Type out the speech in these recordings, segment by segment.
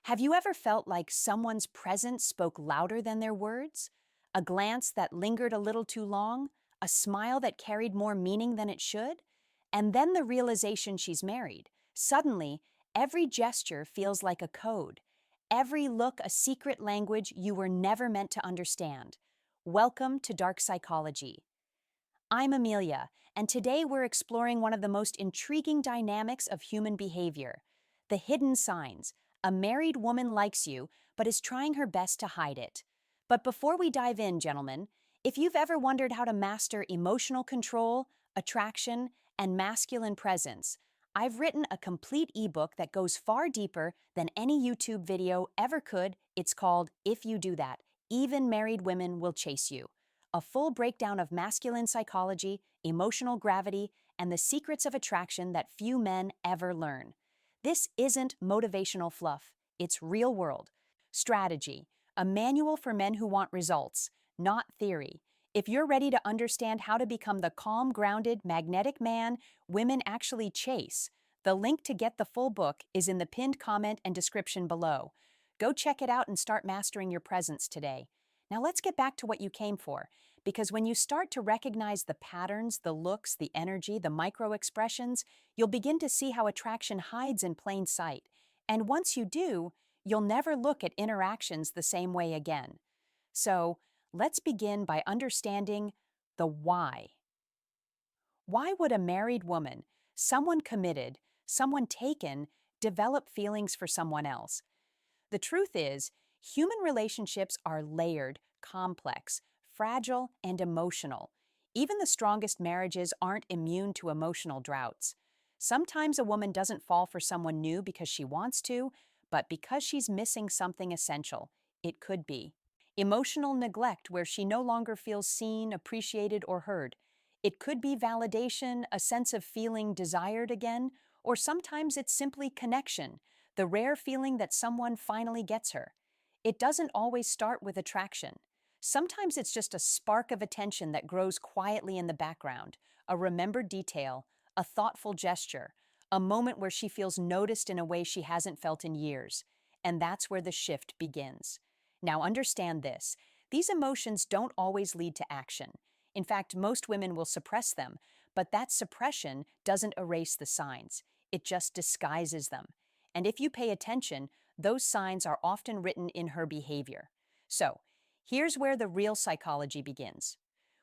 Have you ever felt like someone's presence spoke louder than their words? A glance that lingered a little too long? A smile that carried more meaning than it should? And then the realization she's married. Suddenly, every gesture feels like a code. Every look a secret language you were never meant to understand. Welcome to Dark Psychology. I'm Amelia, and today we're exploring one of the most intriguing dynamics of human behavior: the hidden signs. A married woman likes you, but is trying her best to hide it. But before we dive in, gentlemen, if you've ever wondered how to master emotional control, attraction, and masculine presence, I've written a complete ebook that goes far deeper than any YouTube video ever could. It's called If You Do That, Even Married Women Will Chase You. A full breakdown of masculine psychology, emotional gravity, and the secrets of attraction that few men ever learn. This isn't motivational fluff, it's real world strategy, a manual for men who want results, not theory. If you're ready to understand how to become the calm, grounded, magnetic man women actually chase, the link to get the full book is in the pinned comment and description below. Go check it out and start mastering your presence today. Now let's get back to what you came for, because when you start to recognize the patterns, the looks, the energy, the micro expressions, you'll begin to see how attraction hides in plain sight. And once you do, you'll never look at interactions the same way again. So, let's begin by understanding the why. Why would a married woman, someone committed, someone taken, develop feelings for someone else? The truth is, human relationships are layered, complex, fragile, and emotional. Even the strongest marriages aren't immune to emotional droughts. Sometimes a woman doesn't fall for someone new because she wants to, but because she's missing something essential. It could be emotional neglect, where she no longer feels seen, appreciated, or heard. It could be validation, a sense of feeling desired again, or sometimes it's simply connection, the rare feeling that someone finally gets her. It doesn't always start with attraction. Sometimes it's just a spark of attention that grows quietly in the background, a remembered detail, a thoughtful gesture, a moment where she feels noticed in a way she hasn't felt in years. And that's where the shift begins. Now understand this: these emotions don't always lead to action. In fact, most women will suppress them, but that suppression doesn't erase the signs. It just disguises them. And if you pay attention, those signs are often written in her behavior. So, here's where the real psychology begins.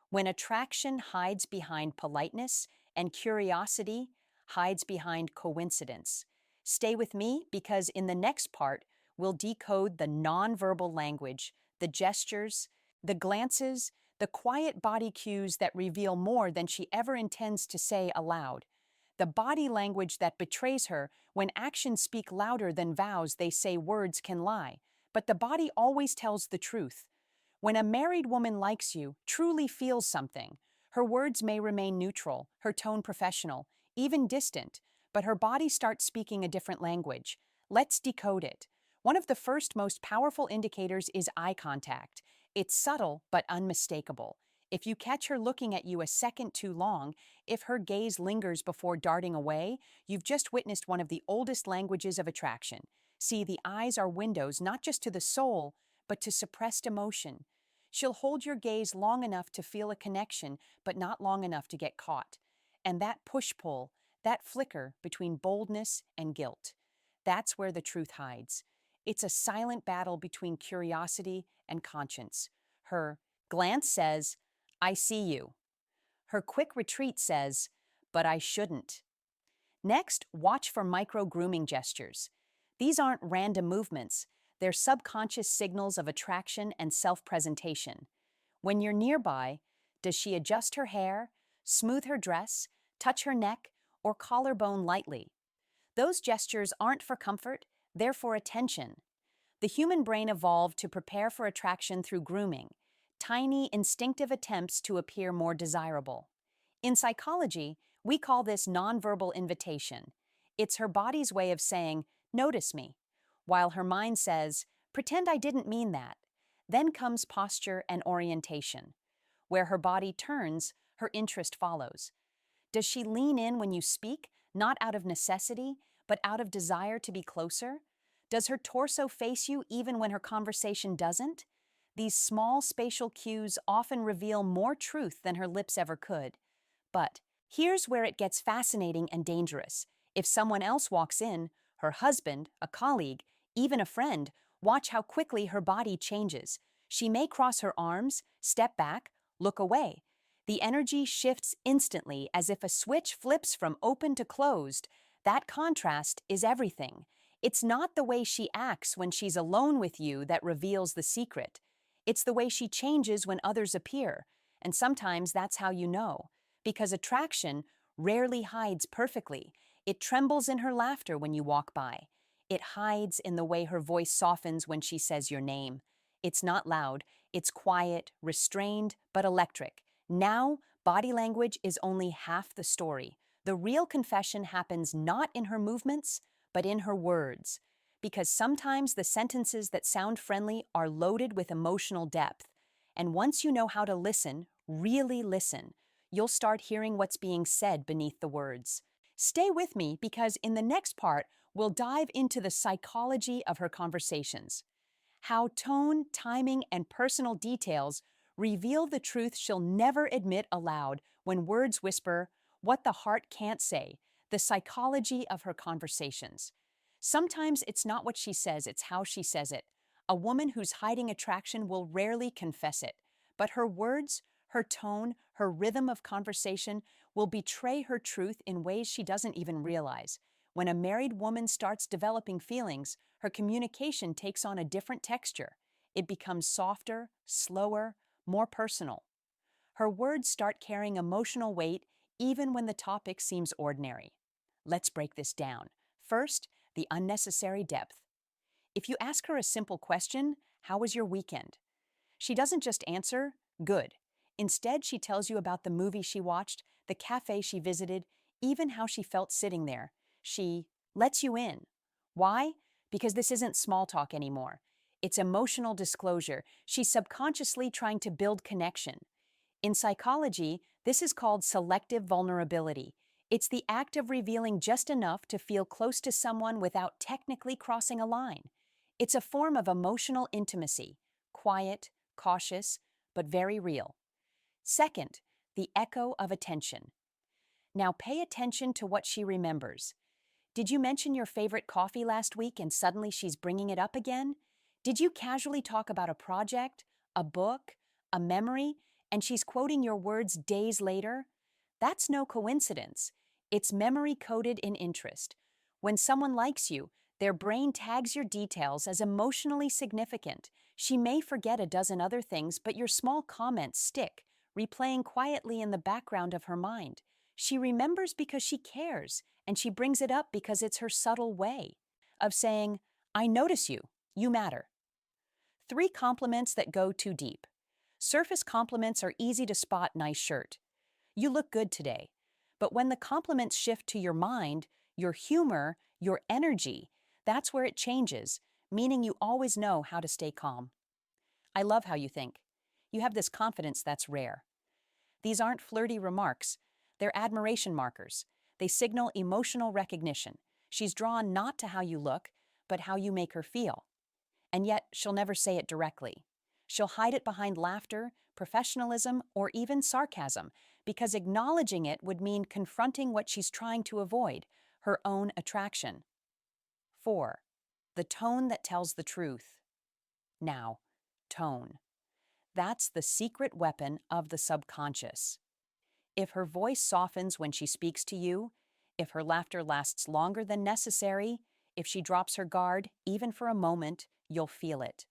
When attraction hides behind politeness and curiosity hides behind coincidence. Stay with me, because in the next part, we'll decode the nonverbal language, the gestures, the glances, the quiet body cues that reveal more than she ever intends to say aloud. The body language that betrays her when actions speak louder than vows they say words can lie. But the body always tells the truth. When a married woman likes you, truly feels something, her words may remain neutral, her tone professional, even distant, but her body starts speaking a different language. Let's decode it. One of the first most powerful indicators is eye contact. It's subtle but unmistakable. If you catch her looking at you a second too long, if her gaze lingers before darting away, you've just witnessed one of the oldest languages of attraction. See, the eyes are windows not just to the soul, but to suppressed emotion. She'll hold your gaze long enough to feel a connection, but not long enough to get caught. And that push-pull, that flicker between boldness and guilt, that's where the truth hides. It's a silent battle between curiosity and conscience. Her glance says, "I see you." Her quick retreat says, "But I shouldn't." Next, watch for micro-grooming gestures. These aren't random movements. They're subconscious signals of attraction and self-presentation. When you're nearby, does she adjust her hair, smooth her dress, touch her neck, or collarbone lightly? Those gestures aren't for comfort, they're for attention. The human brain evolved to prepare for attraction through grooming, tiny, instinctive attempts to appear more desirable. In psychology, we call this nonverbal invitation. It's her body's way of saying, "Notice me," while her mind says, "Pretend I didn't mean that." Then comes posture and orientation. Where her body turns, her interest follows. Does she lean in when you speak, not out of necessity, but out of desire to be closer? Does her torso face you even when her conversation doesn't? These small spatial cues often reveal more truth than her lips ever could. But here's where it gets fascinating and dangerous. If someone else walks in, her husband, a colleague, even a friend, watch how quickly her body changes. She may cross her arms, step back, look away. The energy shifts instantly as if a switch flips from open to closed. That contrast is everything. It's not the way she acts when she's alone with you that reveals the secret. It's the way she changes when others appear. And sometimes that's how you know. Because attraction rarely hides perfectly. It trembles in her laughter when you walk by. It hides in the way her voice softens when she says your name. It's not loud, it's quiet, restrained, but electric. Now, body language is only half the story. The real confession happens not in her movements, but in her words. Because sometimes the sentences that sound friendly are loaded with emotional depth. And once you know how to listen, really listen, you'll start hearing what's being said beneath the words. Stay with me because in the next part, we'll dive into the psychology of her conversations. How tone, timing, and personal details reveal the truth she'll never admit aloud when words whisper what the heart can't say, the psychology of her conversations. Sometimes it's not what she says, it's how she says it. A woman who's hiding attraction will rarely confess it, but her words, her tone, her rhythm of conversation will betray her truth in ways she doesn't even realize. When a married woman starts developing feelings, her communication takes on a different texture. It becomes softer, slower, more personal. Her words start carrying emotional weight even when the topic seems ordinary. Let's break this down. First, the unnecessary depth. If you ask her a simple question, "How was your weekend?" she doesn't just answer, "Good." Instead, she tells you about the movie she watched, the cafe she visited, even how she felt sitting there. She lets you in. Why? Because this isn't small talk anymore. It's emotional disclosure. She's subconsciously trying to build connection. In psychology, this is called selective vulnerability. It's the act of revealing just enough to feel close to someone without technically crossing a line. It's a form of emotional intimacy, quiet, cautious, but very real. Second, the echo of attention. Now pay attention to what she remembers. Did you mention your favorite coffee last week and suddenly she's bringing it up again? Did you casually talk about a project, a book, a memory, and she's quoting your words days later? That's no coincidence. It's memory coded in interest. When someone likes you, their brain tags your details as emotionally significant. She may forget a dozen other things, but your small comments stick, replaying quietly in the background of her mind. She remembers because she cares, and she brings it up because it's her subtle way of saying, "I notice you, you matter." Three compliments that go too deep. Surface compliments are easy to spot: "Nice shirt." "You look good today." But when the compliments shift to your mind, your humor, your energy, that's where it changes, meaning you always know how to stay calm. "I love how you think." You have this confidence that's rare. These aren't flirty remarks. They're admiration markers. They signal emotional recognition. She's drawn not to how you look, but how you make her feel. And yet, she'll never say it directly. She'll hide it behind laughter, professionalism, or even sarcasm, because acknowledging it would mean confronting what she's trying to avoid, her own attraction. 4. The tone that tells the truth. Now, tone. That's the secret weapon of the subconscious. If her voice softens when she speaks to you, if her laughter lasts longer than necessary, if she drops her guard, even for a moment, you'll feel it.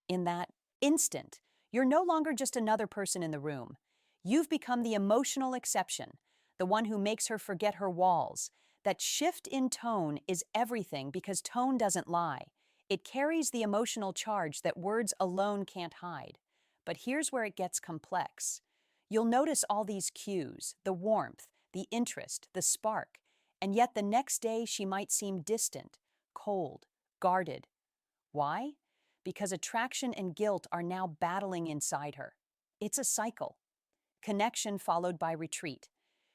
In that instant, you're no longer just another person in the room. You've become the emotional exception, the one who makes her forget her walls. That shift in tone is everything because tone doesn't lie. It carries the emotional charge that words alone can't hide. But here's where it gets complex. You'll notice all these cues, the warmth, the interest, the spark, and yet the next day she might seem distant, cold, guarded. Why? Because attraction and guilt are now battling inside her. It's a cycle. Connection followed by retreat.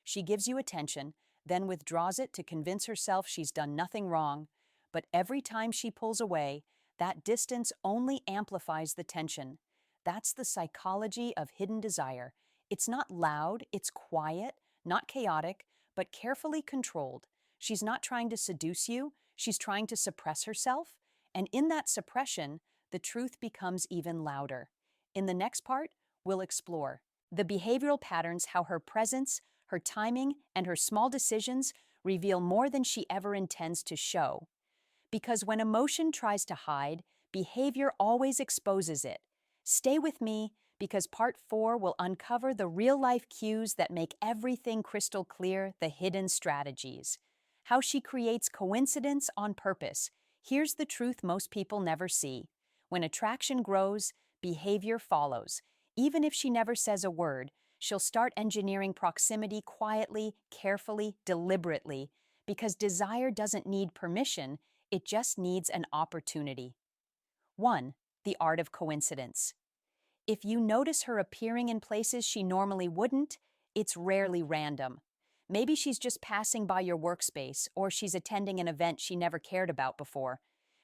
She gives you attention, then withdraws it to convince herself she's done nothing wrong. But every time she pulls away, that distance only amplifies the tension. That's the psychology of hidden desire. It's not loud, it's quiet, not chaotic, but carefully controlled. She's not trying to seduce you, she's trying to suppress herself. And in that suppression, the truth becomes even louder. In the next part, we'll explore the behavioral patterns, how her presence, her timing, and her small decisions reveal more than she ever intends to show. Because when emotion tries to hide, behavior always exposes it. Stay with me because part 4 will uncover the real-life cues that make everything crystal clear, the hidden strategies. How she creates coincidence on purpose. Here's the truth most people never see. When attraction grows, behavior follows. Even if she never says a word, she'll start engineering proximity quietly, carefully, deliberately, because desire doesn't need permission, it just needs an opportunity. 1. The art of coincidence. If you notice her appearing in places she normally wouldn't, it's rarely random. Maybe she's just passing by your workspace, or she's attending an event she never cared about before.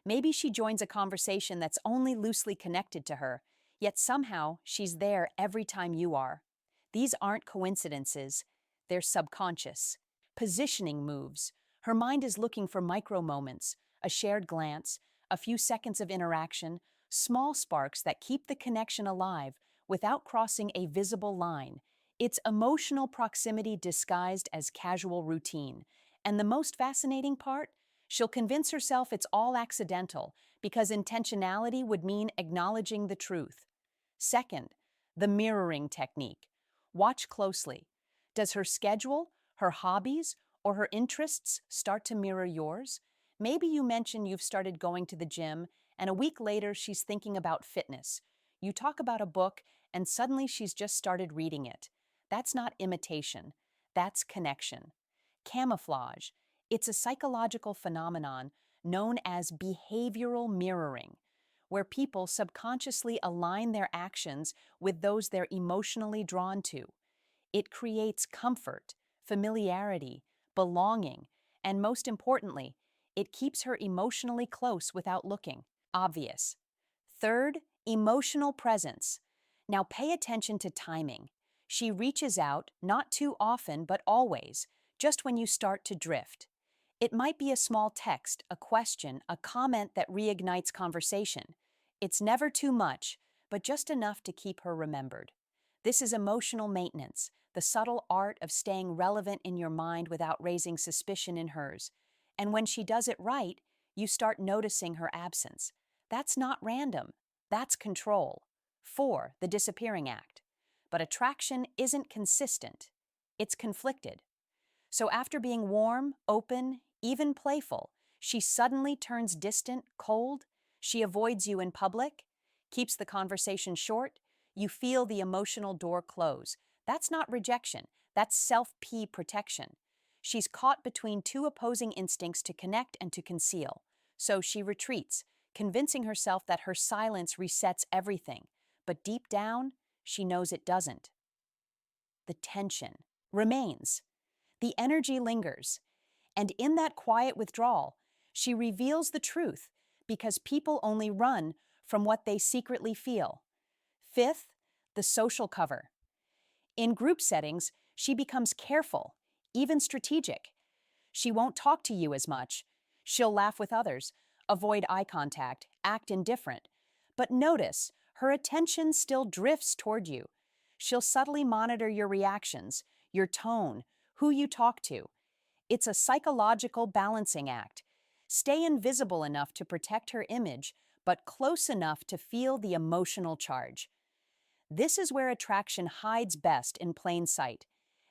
Maybe she joins a conversation that's only loosely connected to her, yet somehow she's there every time you are. These aren't coincidences, they're subconscious. Positioning moves. Her mind is looking for micro moments, a shared glance, a few seconds of interaction, small sparks that keep the connection alive without crossing a visible line. It's emotional proximity disguised as casual routine. And the most fascinating part? She'll convince herself it's all accidental because intentionality would mean acknowledging the truth. Second, the mirroring technique. Watch closely. Does her schedule, her hobbies, or her interests start to mirror yours? Maybe you mention you've started going to the gym, and a week later she's thinking about fitness. You talk about a book, and suddenly she's just started reading it. That's not imitation, that's connection. Camouflage. It's a psychological phenomenon known as behavioral mirroring, where people subconsciously align their actions with those they're emotionally drawn to. It creates comfort, familiarity, belonging, and most importantly, it keeps her emotionally close without looking obvious. Third, emotional presence. Now pay attention to timing. She reaches out, not too often, but always, just when you start to drift. It might be a small text, a question, a comment that reignites conversation. It's never too much, but just enough to keep her remembered. This is emotional maintenance, the subtle art of staying relevant in your mind without raising suspicion in hers. And when she does it right, you start noticing her absence. That's not random, that's control. 4. The disappearing act. But attraction isn't consistent, it's conflicted. So after being warm, open, even playful, she suddenly turns distant, cold. She avoids you in public, keeps the conversation short. You feel the emotional door close. That's not rejection, that's self-P protection. She's caught between two opposing instincts to connect and to conceal. So she retreats, convincing herself that her silence resets everything. But deep down, she knows it doesn't. The tension remains. The energy lingers. And in that quiet withdrawal, she reveals the truth because people only run from what they secretly feel. Fifth, the social cover. In group settings, she becomes careful, even strategic. She won't talk to you as much. She'll laugh with others, avoid eye contact, act indifferent. But notice, her attention still drifts toward you. She'll subtly monitor your reactions, your tone, who you talk to. It's a psychological balancing act. Stay invisible enough to protect her image, but close enough to feel the emotional charge. This is where attraction hides best in plain sight.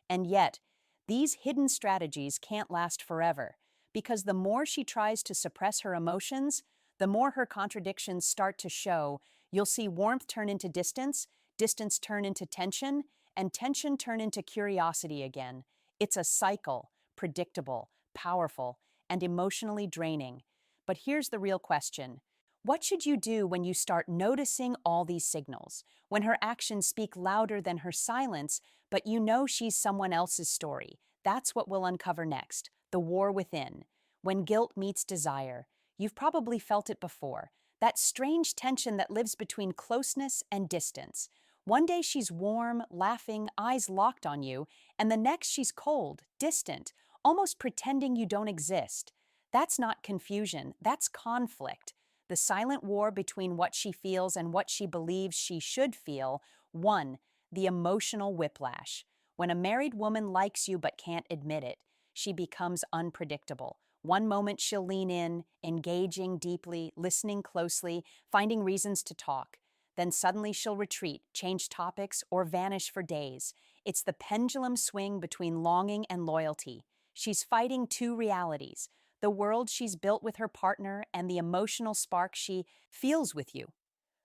And yet, these hidden strategies can't last forever, because the more she tries to suppress her emotions, the more her contradictions start to show. You'll see warmth turn into distance, distance turn into tension, and tension turn into curiosity again. It's a cycle, predictable, powerful, and emotionally draining. But here's the real question. What should you do when you start noticing all these signals? When her actions speak louder than her silence, but you know she's someone else's story? That's what we'll uncover next, the war within. When guilt meets desire, You've probably felt it before. That strange tension that lives between closeness and distance. One day she's warm, laughing, eyes locked on you, and the next she's cold, distant, almost pretending you don't exist. That's not confusion, that's conflict. The silent war between what she feels and what she believes she should feel. One, the emotional whiplash. When a married woman likes you but can't admit it, she becomes unpredictable. One moment she'll lean in, engaging deeply, listening closely, finding reasons to talk. Then suddenly she'll retreat, change topics, or vanish for days. It's the pendulum swing between longing and loyalty. She's fighting two realities: the world she's built with her partner and the emotional spark she feels with you.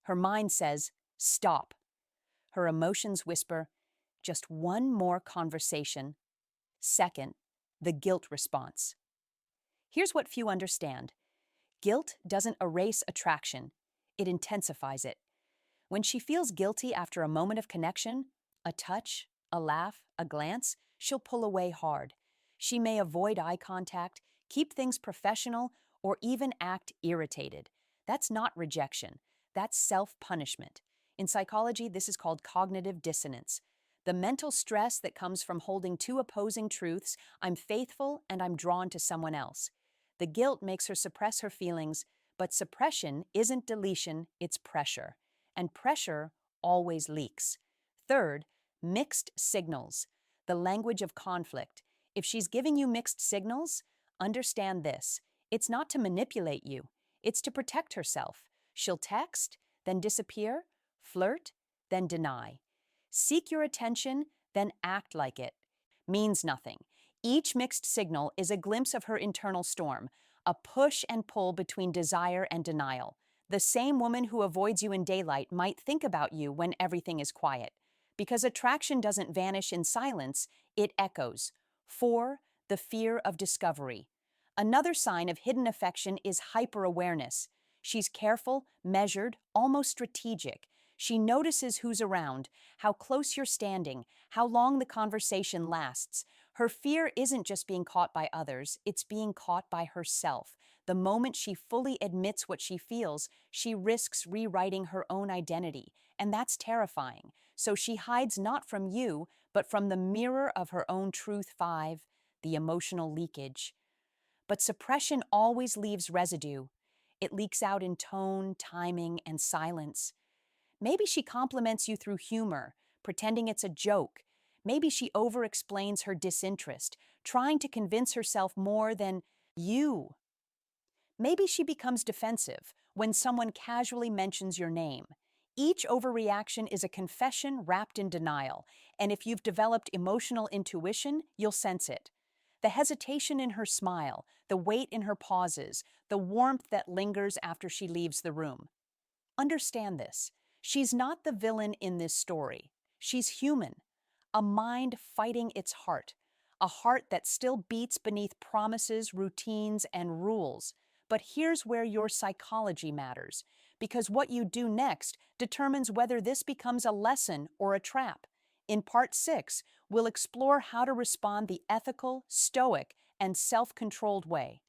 Her mind says, stop. Her emotions whisper, just one more conversation. Second, the guilt response. Here's what few understand. Guilt doesn't erase attraction, it intensifies it. When she feels guilty after a moment of connection, a touch, a laugh, a glance, she'll pull away hard. She may avoid eye contact, keep things professional, or even act irritated. That's not rejection, that's self-punishment. In psychology, this is called cognitive dissonance. The mental stress that comes from holding two opposing truths: I'm faithful and I'm drawn to someone else. The guilt makes her suppress her feelings, but suppression isn't deletion, it's pressure. And pressure always leaks. Third, mixed signals, the language of conflict. If she's giving you mixed signals, understand this: it's not to manipulate you, it's to protect herself. She'll text, then disappear, flirt, then deny. Seek your attention, then act like it. Means nothing. Each mixed signal is a glimpse of her internal storm, a push and pull between desire and denial. The same woman who avoids you in daylight might think about you when everything is quiet. Because attraction doesn't vanish in silence, it echoes. 4. The fear of discovery. Another sign of hidden affection is hyper-awareness. She's careful, measured, almost strategic. She notices who's around, how close you're standing, how long the conversation lasts. Her fear isn't just being caught by others, it's being caught by herself. The moment she fully admits what she feels, she risks rewriting her own identity, and that's terrifying. So she hides not from you, but from the mirror of her own truth. 5. The emotional leakage. But suppression always leaves residue. It leaks out in tone, timing, and silence. Maybe she compliments you through humor, pretending it's a joke. Maybe she over-explains her disinterest, trying to convince herself more than you. Maybe she becomes defensive when someone casually mentions your name. Each overreaction is a confession wrapped in denial, and if you've developed emotional intuition, you'll sense it. The hesitation in her smile, the weight in her pauses, the warmth that lingers after she leaves the room. Understand this: she's not the villain in this story. She's human, a mind fighting its heart, a heart that still beats beneath promises, routines, and rules. But here's where your psychology matters, because what you do next determines whether this becomes a lesson or a trap. In Part 6, we'll explore how to respond the ethical, stoic, and self-controlled way.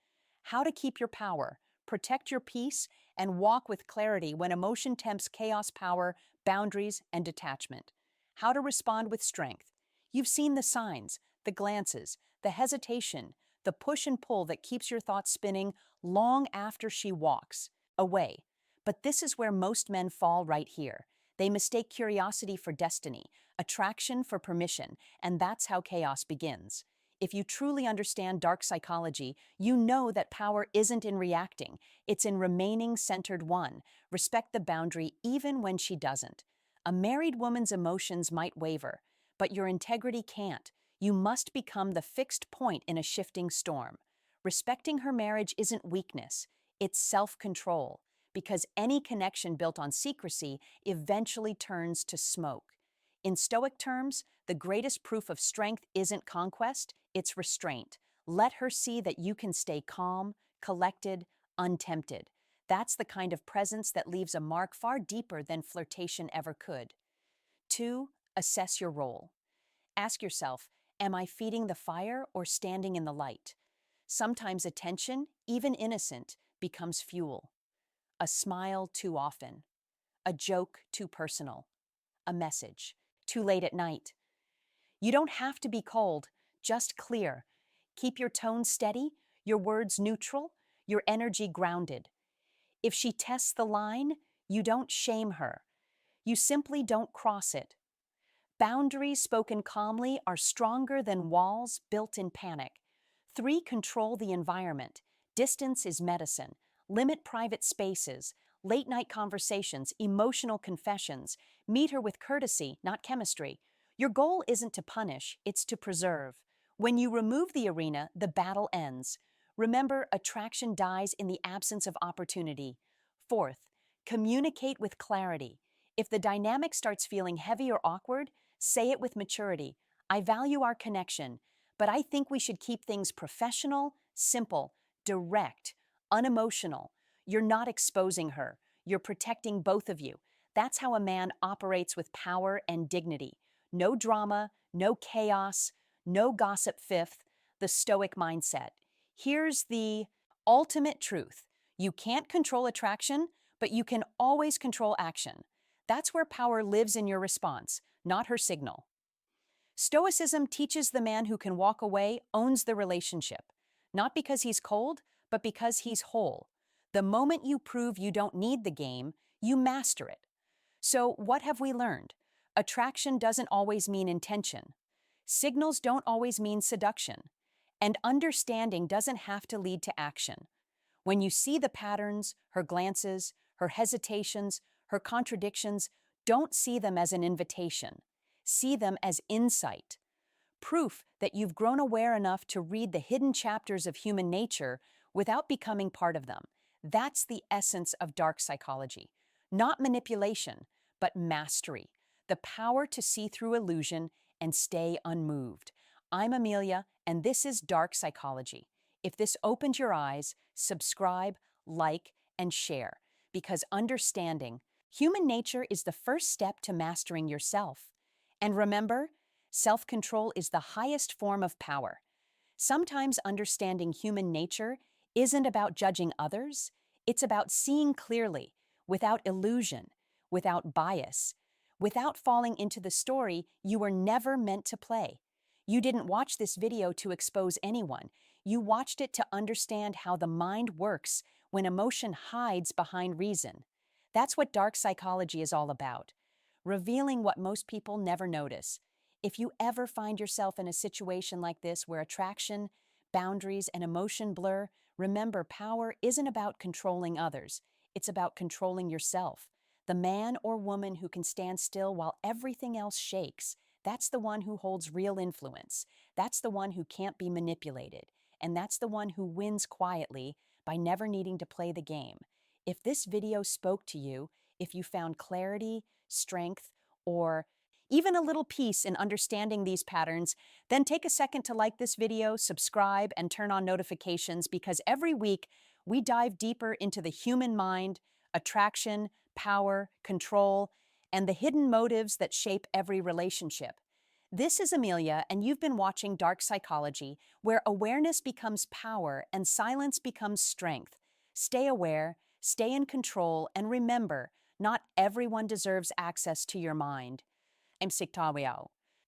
How to keep your power, protect your peace, and walk with clarity when emotion tempts chaos, power, boundaries, and detachment. How to respond with strength. You've seen the signs, the glances, the hesitation, the push and pull that keeps your thoughts spinning long after she walks away. But this is where most men fall right here. They mistake curiosity for destiny, attraction for permission, and that's how chaos begins. If you truly understand dark psychology, you know that power isn't in reacting, it's in remaining centered. 1. Respect the boundary even when she doesn't. A married woman's emotions might waver, but your integrity can't. You must become the fixed point in a shifting storm. Respecting her marriage isn't weakness, it's self-control, because any connection built on secrecy eventually turns to smoke. In Stoic terms, the greatest proof of strength isn't conquest, it's restraint. Let her see that you can stay calm, collected, untempted. That's the kind of presence that leaves a mark far deeper than flirtation ever could. 2. Assess your role. Ask yourself, am I feeding the fire or standing in the light? Sometimes attention, even innocent, becomes fuel. A smile too often, a joke too personal, a message too late at night. You don't have to be cold, just clear. Keep your tone steady, your words neutral, your energy grounded. If she tests the line, you don't shame her. You simply don't cross it. Boundaries spoken calmly are stronger than walls built in panic. 3, control the environment. Distance is medicine. Limit private spaces, late night conversations, emotional confessions. Meet her with courtesy, not chemistry. Your goal isn't to punish, it's to preserve. When you remove the arena, the battle ends. Remember, attraction dies in the absence of opportunity. 4th, communicate with clarity. If the dynamic starts feeling heavy or awkward, say it with maturity. I value our connection, but I think we should keep things professional, simple, direct, unemotional. You're not exposing her. You're protecting both of you. That's how a man operates with power and dignity. No drama, no chaos, no gossip. 5th, the stoic mindset. Here's the ultimate truth. You can't control attraction, but you can always control action. That's where power lives in your response, not her signal. Stoicism teaches the man who can walk away owns the relationship, not because he's cold, but because he's whole. The moment you prove you don't need the game, you master it. So, what have we learned? Attraction doesn't always mean intention. Signals don't always mean seduction. And understanding doesn't have to lead to action. When you see the patterns, her glances, her hesitations, her contradictions, don't see them as an invitation. See them as insight. Proof that you've grown aware enough to read the hidden chapters of human nature without becoming part of them. That's the essence of dark psychology. Not manipulation, but mastery. The power to see through illusion and stay unmoved. I'm Amelia, and this is Dark Psychology. If this opened your eyes, subscribe, like, and share, because understanding human nature is the first step to mastering yourself. And remember, self-control is the highest form of power. Sometimes understanding human nature isn't about judging others, it's about seeing clearly, without illusion, without bias, without falling into the story you were never meant to play. You didn't watch this video to expose anyone. You watched it to understand how the mind works when emotion hides behind reason. That's what dark psychology is all about, revealing what most people never notice. If you ever find yourself in a situation like this where attraction, boundaries, and emotion blur, remember power isn't about controlling others. It's about controlling yourself. The man or woman who can stand still while everything else shakes, that's the one who holds real influence. That's the one who can't be manipulated. And that's the one who wins quietly by never needing to play the game. If this video spoke to you, if you found clarity, strength, or even a little peace in understanding these patterns, then take a second to like this video, subscribe, and turn on notifications, because every week we dive deeper into the human mind, attraction, power, control, and the hidden motives that shape every relationship. This is Amelia, and you've been watching Dark Psychology, where awareness becomes power and silence becomes strength. Stay aware, stay in control, and remember, not everyone deserves access to your mind. I'm Siktawiao.